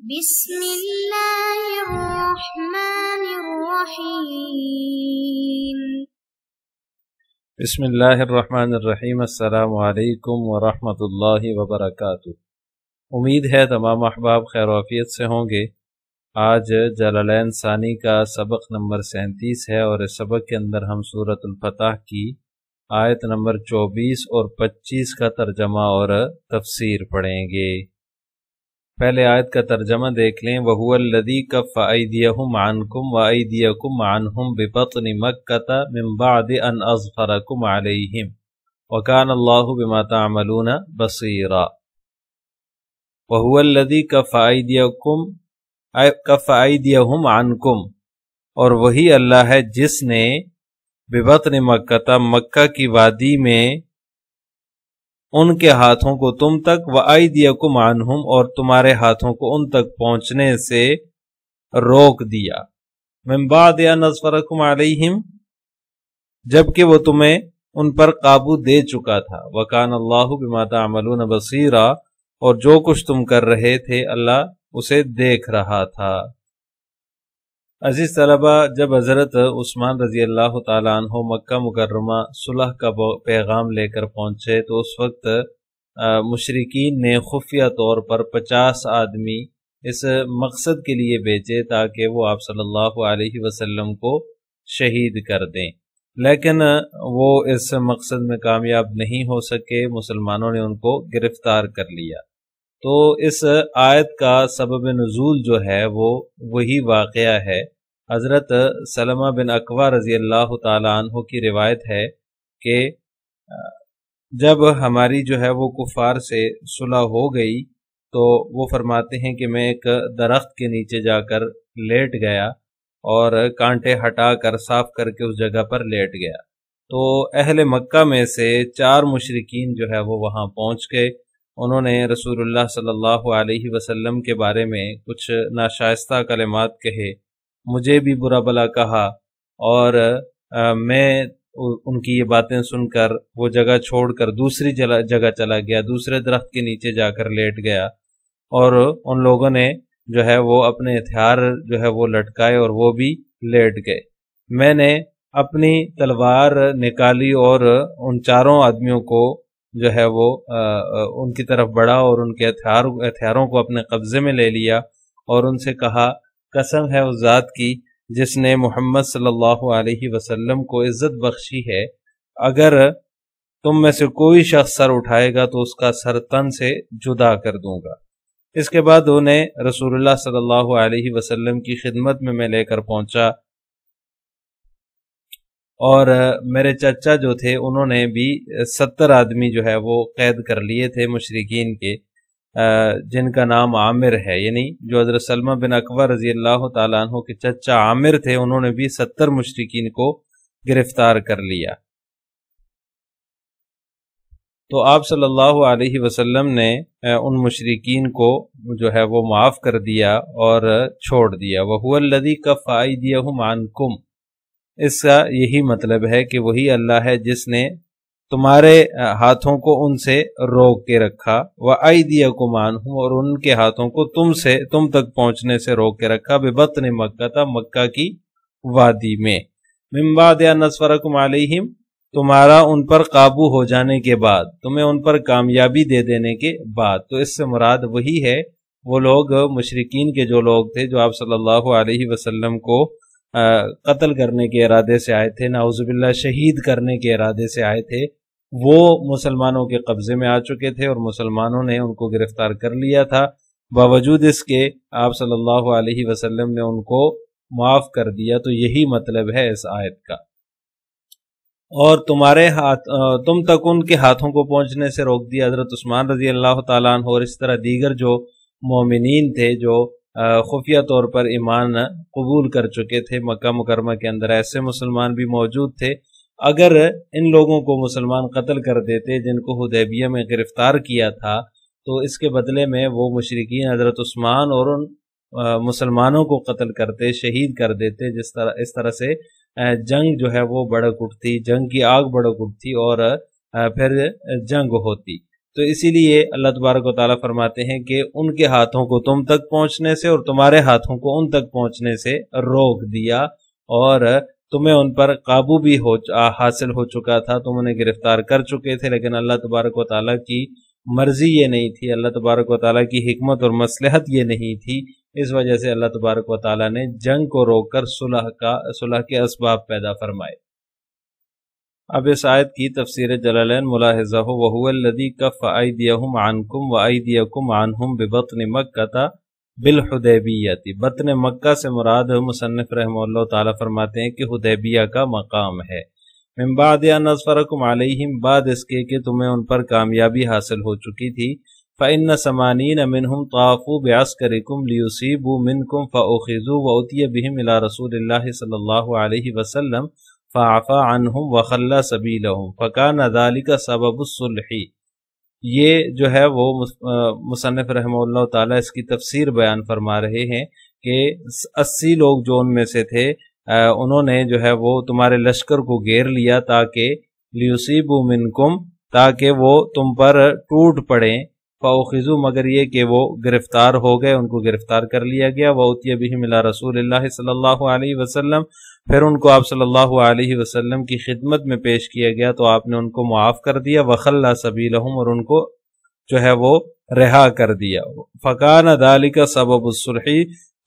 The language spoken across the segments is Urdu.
بسم اللہ الرحمن الرحیم۔ بسم اللہ الرحمن الرحیم۔ السلام علیکم ورحمۃ اللہ وبرکاتہ۔ امید ہے تمام احباب خیر و عافیت سے ہوں گے۔ آج جلالین ثانی کا سبق نمبر 37 ہے اور اس سبق کے اندر ہم سورۃ الفتح کی آیت نمبر 24 اور 25 کا ترجمہ اور تفسیر پڑھیں گے۔ پہلے آیت کا ترجمہ دیکھ لیں۔ وَهُوَ الَّذِي كَفَّ أَيْدِيَهُمْ عَنْكُمْ وَأَيْدِيَكُمْ عَنْهُمْ بِبَطْنِ مَكَّةَ مِنْ بَعْدِ أَنْ أَظْفَرَكُمْ عَلَيْهِمْ وَكَانَ اللَّهُ بِمَا تَعْمَلُونَ بَصِيرًا۔ وَهُوَ الَّذِي كَفَّ أَيْدِيَهُمْ عَنْكُمْ، اور وہی اللہ ہے جس نے بِبَطْنِ مَكَّةَ مکہ کی وادی میں ان کے ہاتھوں کو تم تک وَأَيْدِيَكُمْ عَنْهُمْ، اور تمہارے ہاتھوں کو ان تک پہنچنے سے روک دیا۔ مِن بَعْدِ أَنْ أَظْفَرَكُمْ عَلَيْهِمْ، جبکہ وہ تمہیں ان پر قابو دے چکا تھا۔ وَكَانَ اللَّهُ بِمَا تَعْمَلُونَ بَصِيرًا، اور جو کچھ تم کر رہے تھے اللہ اسے دیکھ رہا تھا۔ عزیز طلبہ، جب حضرت عثمان رضی اللہ تعالیٰ عنہ مکہ مکرمہ صلح کا پیغام لے کر پہنچے تو اس وقت مشرکین نے خفیہ طور پر 50 آدمی اس مقصد کے لیے بھیجے تاکہ وہ آپ صلی اللہ علیہ وسلم کو شہید کر دیں، لیکن وہ اس مقصد میں کامیاب نہیں ہو سکے۔ مسلمانوں نے ان کو گرفتار کر لیا۔ تو اس آیت کا سبب نزول جو ہے وہ وہی واقعہ ہے۔ حضرت سلمہ بن اکوع رضی اللہ تعالیٰ عنہ کی روایت ہے کہ جب ہماری جو ہے وہ کفار سے صلح ہو گئی تو وہ فرماتے ہیں کہ میں ایک درخت کے نیچے جا کر لیٹ گیا اور کانٹے ہٹا کر صاف کر کے اس جگہ پر لیٹ گیا، تو اہل مکہ میں سے 4 مشرکین جو ہے وہ وہاں پہنچ گئے۔ انہوں نے رسول اللہ صلی اللہ علیہ وسلم کے بارے میں کچھ ناشائستہ کلمات کہے، مجھے بھی برا بلا کہا، اور میں ان کی یہ باتیں سن کر وہ جگہ چھوڑ کر دوسری جگہ چلا گیا، دوسرے درخت کے نیچے جا کر لیٹ گیا، اور ان لوگوں نے جو ہے وہ اپنے ہتھیار جو ہے وہ لٹکائے اور وہ بھی لیٹ گئے۔ میں نے اپنی تلوار نکالی اور ان 4 آدمیوں کو جو ہے وہ ان کی طرف بڑھا اور ان کے ہتھیاروں کو اپنے قبضے میں لے لیا اور ان سے کہا، قسم ہے اس ذات کی جس نے محمد صلی اللہ علیہ وسلم کو عزت بخشی ہے، اگر تم میں سے کوئی شخص سر اٹھائے گا تو اس کا سر تن سے جدا کر دوں گا۔ اس کے بعد انہیں رسول اللہ صلی اللہ علیہ وسلم کی خدمت میں لے کر پہنچا، اور میرے چچا جو تھے انہوں نے بھی 70 آدمی جو ہے وہ قید کر لیے تھے مشرکین کے، جن کا نام عامر ہے، یعنی جو حضرت سلمہ بن اکوع رضی اللہ تعالیٰ عنہ کے چچا عامر تھے، انہوں نے بھی 70 مشرکین کو گرفتار کر لیا۔ تو آپ صلی اللہ علیہ وسلم نے ان مشرکین کو جو ہے وہ معاف کر دیا اور چھوڑ دیا۔ وَهُوَ الَّذِي كَفَّ أَيْدِيَهُمْ عَنْكُمْ، اس کا یہی مطلب ہے کہ وہی اللہ ہے جس نے تمہارے ہاتھوں کو ان سے روک کے رکھا، وَأَيْدِيَكُمْ عَنْهُمْ، اور ان کے ہاتھوں کو تم تک پہنچنے سے روک کے رکھا، بِبَطْنِ مَكَّةَ مکہ کی وادی میں، مِن بَعْدِ أَنْ أَظْفَرَكُمْ عَلَيْهِمْ، تمہارا ان پر قابو ہو جانے کے بعد، تمہیں ان پر کامیابی دے دینے کے بعد۔ تو اس سے مراد وہی ہے، وہ لوگ مشرکین کے جو لوگ تھے جو آپ صلی اللہ علیہ وسلم کو قتل کرنے کے ارادے سے آئے تھے، نعوذ باللہ شہید کرنے کے ارادے سے آئے تھے، وہ مسلمانوں کے قبضے میں آ چکے تھے اور مسلمانوں نے ان کو گرفتار کر لیا تھا۔ باوجود اس کے آپ صلی اللہ علیہ وسلم نے ان کو معاف کر دیا۔ تو یہی مطلب ہے اس آیت کا۔ اور تم تک ان کے ہاتھوں کو پہنچنے سے روک دیا حضرت عثمان رضی اللہ تعالیٰ عنہ، اور اس طرح دیگر جو مومنین تھے جو خفیہ طور پر ایمان قبول کر چکے تھے مکہ مکرمہ کے اندر، ایسے مسلمان بھی موجود تھے۔ اگر ان لوگوں کو مسلمان قتل کر دیتے جن کو حدیبیہ میں گرفتار کیا تھا، تو اس کے بدلے میں وہ مشرکین حضرت عثمان اور ان مسلمانوں کو قتل کرتے، شہید کر دیتے، اس طرح سے جنگ جو ہے وہ بڑک اٹھتی، جنگ کی آگ بڑک اٹھتی اور پھر جنگ ہوتی۔ تو اسی لیے اللہ تبارک و تعالیٰ فرماتے ہیں کہ ان کے ہاتھوں کو تم تک پہنچنے سے اور تمہارے ہاتھوں کو ان تک پہنچنے سے روک دیا، اور تمہیں ان پر قابو بھی حاصل ہو چکا تھا، تم انہیں گرفتار کر چکے تھے، لیکن اللہ تبارک و تعالیٰ کی مرضی یہ نہیں تھی، اللہ تبارک و تعالیٰ کی حکمت اور مصلحت یہ نہیں تھی، اس وجہ سے اللہ تبارک و تعالیٰ نے جنگ کو روک کر صلح کے اسباب پیدا فرمائے۔ اب اس آیت کی تفسیر جلالین ملاحظہ ہو، وَهُوَ الَّذِي كَفَّ أَيْدِيَهُمْ عَنْكُمْ وَأَيْدِيَكُمْ عَنْهُمْ بِبَطْنِ مَكَّةَ بِالْحُدَیبِیَّةِ۔ بطن مکہ سے مراد مصنف رحمہ اللہ تعالیٰ فرماتے ہیں کہ حدیبیہ کا مقام ہے۔ من بعد ان اظفرکم علیہم، بعد اس کے کہ تمہیں ان پر کامیابی حاصل ہو چکی تھی، فإن 80 منهم طافوا بعسكركم ليصيبوا منكم فأخذوا وأتي بهم إلى رسول الله صلی اللہ علیہ وسلم فعفى عنهم وخلى سبيلهم فكان ذلك سبب الصلح۔ یہ جو ہے وہ مصنف رحمہ اللہ تعالیٰ اس کی تفسیر بیان فرما رہے ہیں کہ 80 لوگ جو ان میں سے تھے انہوں نے جو ہے وہ تمہارے لشکر کو گھیر لیا تاکہ لیصیبوا منکم، تاکہ وہ تم پر ٹوٹ پڑیں، فاخذوا، مگر یہ کہ وہ گرفتار ہو گئے، ان کو گرفتار کر لیا گیا، وأتی بہم الی رسول اللہ صلی اللہ علیہ وسلم، پھر ان کو آپ صلی اللہ علیہ وسلم کی خدمت میں پیش کیا گیا تو آپ نے ان کو معاف کر دیا، وخلی سبیلہم، اور ان کو جو ہے وہ رہا کر دیا، فکان ذلک سبب الصلح،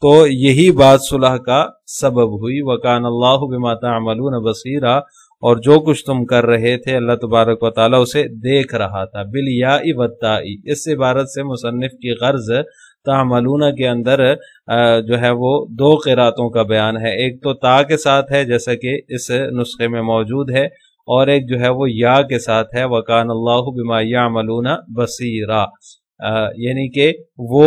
تو یہی بات صلح کا سبب ہوئی، وکان اللہ بما تعملون بصیرا، اور جو کچھ تم کر رہے تھے اللہ تبارک و تعالیٰ اسے دیکھ رہا تھا، بالیاء والتاء، اس عبارت سے مصنف کی غرض تعملون کے اندر جو ہے وہ 2 قراتوں کا بیان ہے، ایک تو تا کے ساتھ ہے جیسا کہ اس نسخے میں موجود ہے، اور ایک جو ہے وہ یا کے ساتھ ہے، وکان اللہ بما یعملون بصیرا، یعنی کہ وہ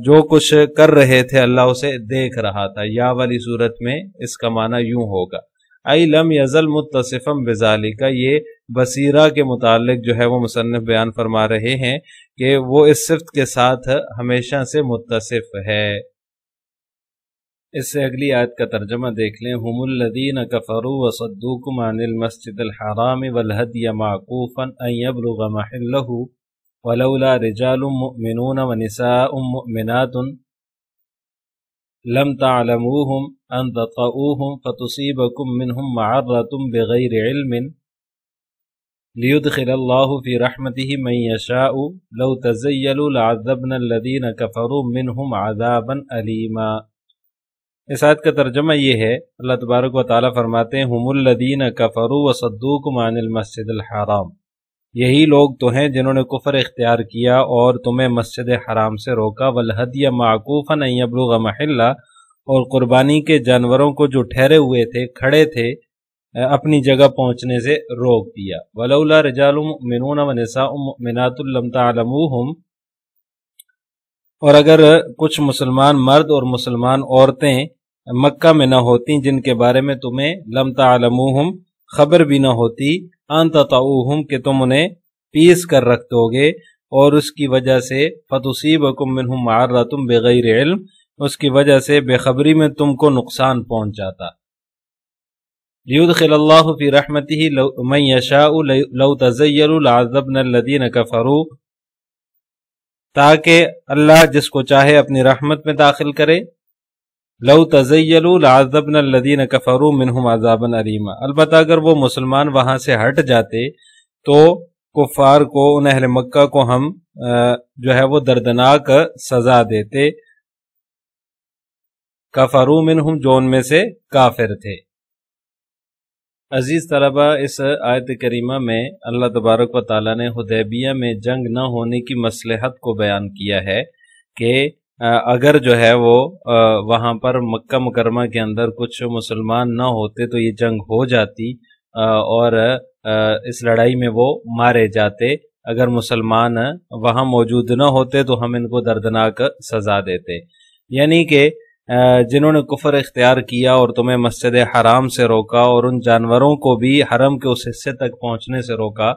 جو کچھ کر رہے تھے اللہ اسے دیکھ رہا تھا۔ یا والی صورت میں اس کا معنی یوں ہوگا، ای لم یزل متصفا بذالک، یہ بصیرہ کے متعلق جو ہے وہ مصنف بیان فرما رہے ہیں کہ وہ اس صفت کے ساتھ ہمیشہ سے متصف ہے۔ اس سے اگلی آیت کا ترجمہ دیکھ لیں، ہم الذین کفروا وصدوکم عن المسجد الحرام والہدی معکوفا ان یبلغ محلہ ولولا رجال مؤمنون ونساء مؤمنات لم تعلموهم ان تطؤوهم فتصيبكم منهم معرة بغير علم ليدخل الله في رحمته من يشاء لو تزيلوا لعذبنا الذين كفروا منهم عذابا أليما۔ اس آیت کا ترجمہ یہ ہے، اللہ تبارک و تعالیٰ فرماتے ہیں، ہم الذین کفروا وصدوکم عن المسجد الحرام، یہی لوگ تو ہیں جنہوں نے کفر اختیار کیا اور تمہیں مسجد حرام سے روکا، والہدی معکوفا ان یبلغ محلہ، اور قربانی کے جانوروں کو جو ٹھہرے ہوئے تھے، کھڑے تھے، اپنی جگہ پہنچنے سے روک دیا، ولولا رجال مؤمنون ونساء مؤمنات لم تعلموہم، اور اگر کچھ مسلمان مرد اور مسلمان عورتیں مکہ میں نہ ہوتی جن کے بارے میں تمہیں لم تعلموہم خبر بھی نہ ہوتی، ان تطؤوہم کہ تم انہیں پیس کر رکھ دو گے، اور اس کی وجہ سے فتصیبکم منہم معرۃ بغیر علم، اس کی وجہ سے بے خبری میں تم کو نقصان پہنچ جاتا، لیدخل اللہ فی رحمتہ من یشاء لو تزیلوا لعذبنا الذین کفروا، تاکہ اللہ جس کو چاہے اپنی رحمت میں داخل کرے، لو تزیلوا لعذبنا الذین کفروا منہم عذابا الیما، البتہ اگر وہ مسلمان وہاں سے ہٹ جاتے تو کفار کو، ان اہل مکہ کو ہم جو ہے وہ دردناک سزا دیتے، کفروا منہم جو ان میں سے کافر تھے۔ عزیز طلبہ، اس آیت کریمہ میں اللہ تبارک و تعالیٰ نے حدیبیہ میں جنگ نہ ہونے کی مصلحت کو بیان کیا ہے کہ اگر جو ہے وہ وہاں پر مکہ مکرمہ کے اندر کچھ مسلمان نہ ہوتے تو یہ جنگ ہو جاتی اور اس لڑائی میں وہ مارے جاتے، اگر مسلمان وہاں موجود نہ ہوتے تو ہم ان کو دردناک سزا دیتے، یعنی کہ جنہوں نے کفر اختیار کیا اور تمہیں مسجد حرام سے روکا اور ان جانوروں کو بھی حرم کے اس حصے تک پہنچنے سے روکا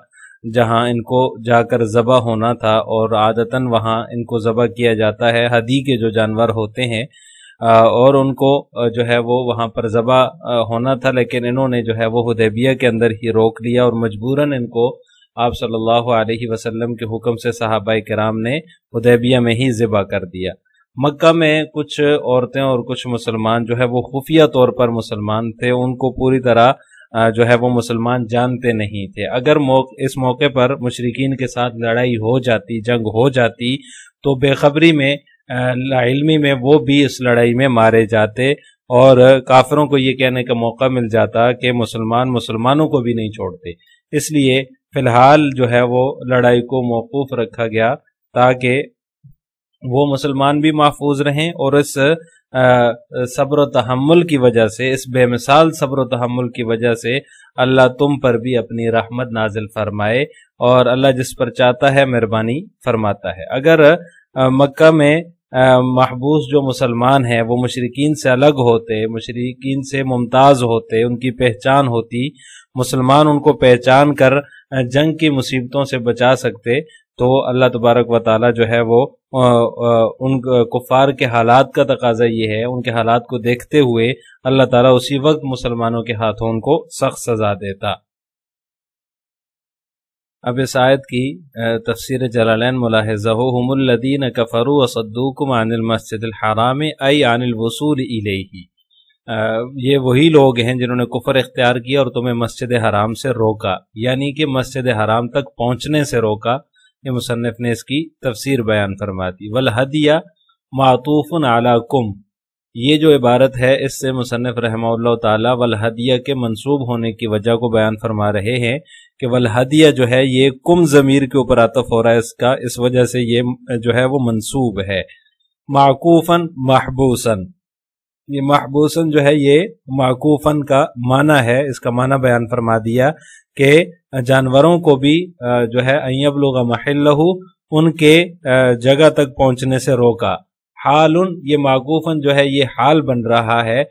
جہاں ان کو جا کر ذبح ہونا تھا، اور عادتاً وہاں ان کو ذبح کیا جاتا ہے، ہدی کے جو جانور ہوتے ہیں، اور ان کو جو ہے وہ وہاں پر ذبح ہونا تھا، لیکن انہوں نے جو ہے وہ حدیبیہ کے اندر ہی روک لیا اور مجبوراً ان کو آپ صلی اللہ علیہ وسلم کے حکم سے صحابہ کرام نے حدیبیہ میں ہی ذبح کر دیا۔ مکہ میں کچھ عورتیں اور کچھ مسلمان جو ہے وہ خفیہ طور پر مسلمان تھے، ان کو پوری طرح جو ہے وہ مسلمان جانتے نہیں تھے۔ اگر اس موقع پر مشرکین کے ساتھ لڑائی ہو جاتی، جنگ ہو جاتی، تو بے خبری میں لاعلمی میں وہ بھی اس لڑائی میں مارے جاتے اور کافروں کو یہ کہنے کا موقع مل جاتا کہ مسلمانوں کو بھی نہیں چھوڑتے۔ اس لیے فی الحال جو ہے وہ لڑائی کو موقوف رکھا گیا تاکہ وہ مسلمان بھی محفوظ رہیں، اور اس صبر و تحمل کی وجہ سے، اس بے مثال صبر و تحمل کی وجہ سے اللہ تم پر بھی اپنی رحمت نازل فرمائے، اور اللہ جس پر چاہتا ہے مہربانی فرماتا ہے۔ اگر مکہ میں محبوس جو مسلمان ہیں وہ مشرکین سے الگ ہوتے، مشرکین سے ممتاز ہوتے، ان کی پہچان ہوتی، مسلمان ان کو پہچان کر جنگ کی مصیبتوں سے بچا سکتے، تو اللہ تبارک و تعالی جو ہے وہ ان کفار کے حالات کا تقاضا یہ ہے، ان کے حالات کو دیکھتے ہوئے اللہ تعالیٰ اسی وقت مسلمانوں کے ہاتھوں ان کو سخت سزا دیتا۔ اب اس آیت کی تفسیر جلالین ملاحظہ ہو، ہم الذین کفروا وصدوکم عن المسجد الحرام ای عن الوصول الیہ، یہ وہی لوگ ہیں جنہوں نے کفر اختیار کیا اور تمہیں مسجد حرام سے روکا، یعنی کہ مسجد حرام تک پہنچنے سے روکا۔ یہ مصنف نے اس کی تفسیر بیان فرما دی۔ والہدیہ معطوف علی کم، یہ جو عبارت ہے اس سے مصنف رحمہ اللہ تعالی والہدیہ کے منصوب ہونے کی وجہ کو بیان فرما رہے ہیں کہ والہدیہ جو ہے یہ کم ضمیر کے اوپر عطف ہو رہا ہے، اس وجہ سے یہ جو ہے وہ منصوب ہے۔ معکوفاً محبوساً، یہ محبوساً جو ہے یہ معکوفاً کا معنی ہے، اس کا معنی بیان فرما دیا کہ جانوروں کو بھی جو ہے ان یبلغ محلہ، ان کے جگہ تک پہنچنے سے روکا۔ حال، یہ معکوفاً جو ہے یہ حال بن رہا ہے،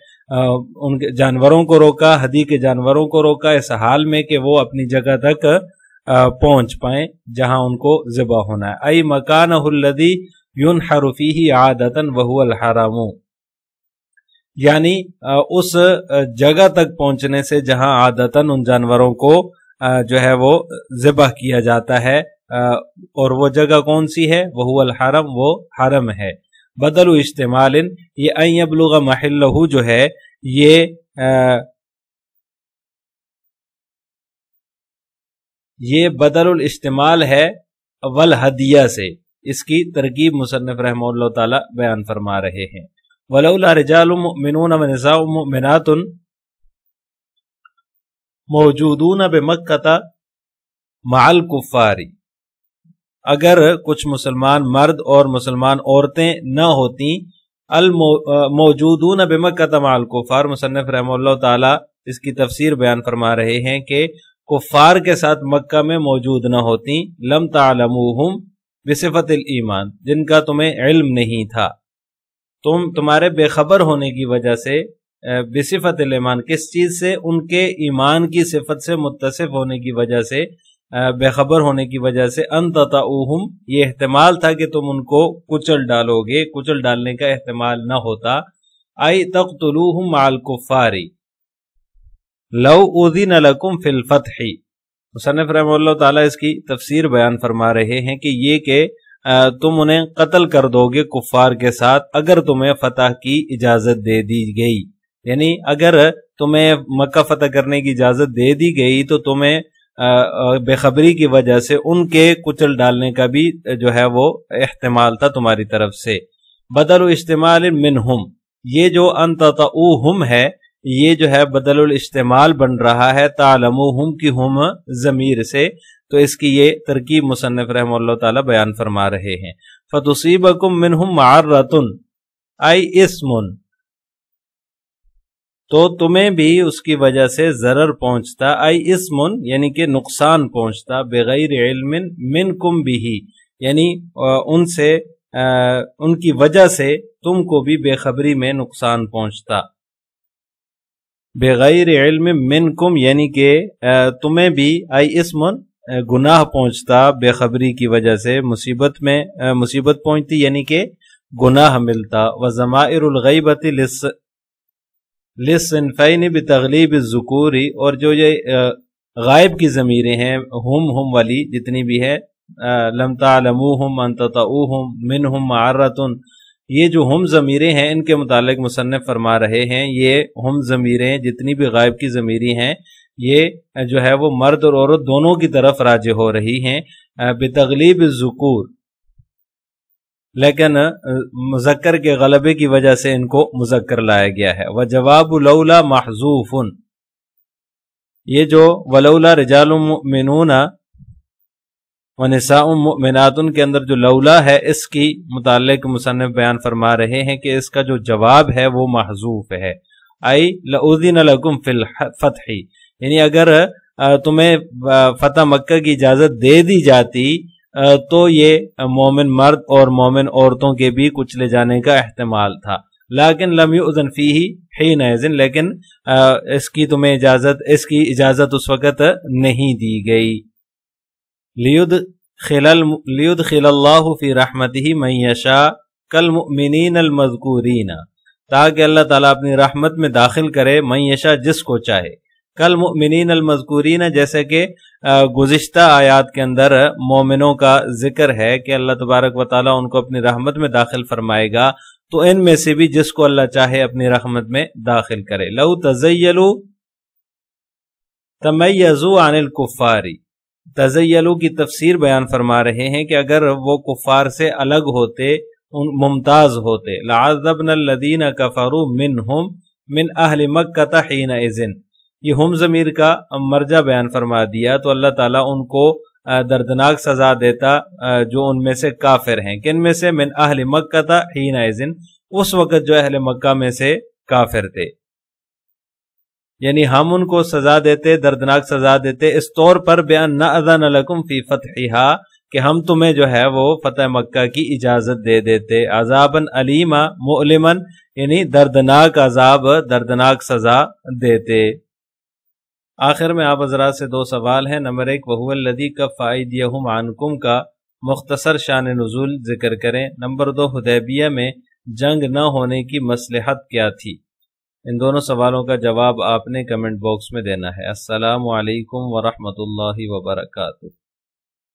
ان کے جانوروں کو روکا، ہدی کے جانوروں کو روکا اس حال میں کہ وہ اپنی جگہ تک پہنچ پائیں جہاں ان کو ذبح ہونا ہے۔ ای مکانہ الذی ینحر فیہ عادۃ وہو الحرام، یعنی اس جگہ تک پہنچنے سے جہاں عادتاً ان جانوروں کو جو ہے وہ ذبح کیا جاتا ہے، اور وہ جگہ کون سی ہے؟ وہو الحرم، وہ حرم ہے۔ بدل اجتمال، یہ ان یبلغ محلہ جو ہے یہ بدل الاجتمال ہے والہدیہ سے، اس کی ترکیب مصنف رحمہ اللہ تعالی بیان فرما رہے ہیں۔ ولولا رجال مؤمنون ونساء مؤمنات موجودون بمکہ مع الکفار، اگر کچھ مسلمان مرد اور مسلمان عورتیں نہ ہوتی، موجودون بمکہ مع الکفار، مصنف رحمہ اللہ تعالی اس کی تفسیر بیان فرما رہے ہیں کہ کفار کے ساتھ مکہ میں موجود نہ ہوتی، لم تعلموہم بصفت الایمان، جن کا تمہیں علم نہیں تھا، تمہارے بے خبر ہونے کی وجہ سے، بصفت الایمان کس چیز سے؟ ان کے ایمان کی صفت سے متصف ہونے کی وجہ سے، بے خبر ہونے کی وجہ سے، ان تطؤہم، یہ احتمال تھا کہ تم ان کو کچل ڈالو گے، کچل ڈالنے کا احتمال نہ ہوتا۔ ای تقتلوہم مع الکفار لو اذن لکم فی الفتح، مصنف رحمہ اللہ تعالیٰ اس کی تفسیر بیان فرما رہے ہیں کہ یہ کہ تم انہیں قتل کر دو گے کفار کے ساتھ اگر تمہیں فتح کی اجازت دے دی گئی، یعنی اگر تمہیں مکہ فتح کرنے کی اجازت دے دی گئی تو تمہیں بے خبری کی وجہ سے ان کے کچل ڈالنے کا بھی جو ہے وہ احتمال تھا تمہاری طرف سے۔ بدل الاجتمال منہم، یہ جو ان تطؤہم ہے یہ جو ہے بدل الاجتمال بن رہا ہے تعلموہم کی ہم ضمیر سے، تو اس کی یہ ترکیب مصنف رحمہ اللہ تعالی بیان فرما رہے ہیں۔ فتصیبکم منہم معرۃ ای اسم، تو تمہیں بھی اس کی وجہ سے ضرر پہنچتا، ای اسم یعنی کہ نقصان پہنچتا، بغیر علم منکم بھی، یعنی ان سے ان کی وجہ سے تم کو بھی بے خبری میں نقصان پہنچتا، بغیر علم منکم یعنی کہ تمہیں بھی ای اسم گناہ پہنچتا بے خبری کی وجہ سے، مصیبت پہنچتی یعنی کہ گناہ ملتا۔ وضمائر الغیبۃ للصنفین بتغلیب الذکور، اور جو یہ غائب کی ضمیریں ہیں، ہم والی جتنی بھی ہے، لم تعلموہم ان تطؤوہم منہم معرۃ، یہ جو ہم ضمیریں ہیں ان کے متعلق مصنف فرما رہے ہیں یہ ہم ضمیریں جتنی بھی غائب کی ضمیریں ہیں یہ جو ہے وہ مرد اور عورت دونوں کی طرف راجع ہو رہی ہیں بتغلیب الذکور، لیکن مذکر کے غلبے کی وجہ سے ان کو مذکر لایا گیا ہے۔ وجواب لولا محذوف، یہ جو ولولا رجال مؤمنون ونساء مؤمنات کے اندر جو لولا ہے اس کی متعلق مصنف بیان فرما رہے ہیں کہ اس کا جو جواب ہے وہ محذوف ہے، ای لأذن لکم فی الفتح، یعنی اگر تمہیں فتح مکہ کی اجازت دے دی جاتی تو یہ مومن مرد اور مومن عورتوں کے بھی کچلے جانے کا احتمال تھا، لیکن لم یؤذن فیہ حینئذ، لیکن اس کی اجازت اس وقت نہیں دی گئی۔ لیدخل اللہ فی رحمتہ من یشاء کالمؤمنین المذکورین، تاکہ اللہ تعالیٰ اپنی رحمت میں داخل کرے من یشاء جس کو چاہے، کالمؤمنین المذکورین جیسے کہ گزشتہ آیات کے اندر مومنوں کا ذکر ہے کہ اللہ تبارک و تعالیٰ ان کو اپنی رحمت میں داخل فرمائے گا، تو ان میں سے بھی جس کو اللہ چاہے اپنی رحمت میں داخل کرے۔ لو تزیلوا تمیزوا عن الکفار، تزیلوا کی تفسیر بیان فرما رہے ہیں کہ اگر وہ کفار سے الگ ہوتے، ممتاز ہوتے، لعذبنا الذین کفروا منہم من اہل مکہ حینئذ، یہ ہم ضمیر کا مرجع بیان فرما دیا تو اللہ تعالیٰ ان کو دردناک سزا دیتا جو ان میں سے کافر ہیں، کن میں سے؟ من اہل مکہ حینئذ، اس وقت جو اہل مکہ میں سے کافر تھے، یعنی ہم ان کو سزا دیتے، دردناک سزا دیتے، اس طور پر بیان نأذن لکم فی فتحہا، کہ ہم تمہیں جو ہے وہ فتح مکہ کی اجازت دے دیتے، عذابا علیما مؤلما، یعنی دردناک عذاب، دردناک سزا دیتے۔ آخر میں آپ حضرات سے دو سوال ہیں۔ نمبر 1، وَهُوَ الَّذِي كَفَّ أَيْدِيَهُمْ عَنْكُمْ کا مختصر شان نزول ذکر کریں۔ نمبر 2، حدیبیہ میں جنگ نہ ہونے کی مصلحت کیا تھی؟ ان دونوں سوالوں کا جواب آپ نے کمنٹ باکس میں دینا ہے۔ السلام علیکم ورحمۃ اللہ وبرکاتہ۔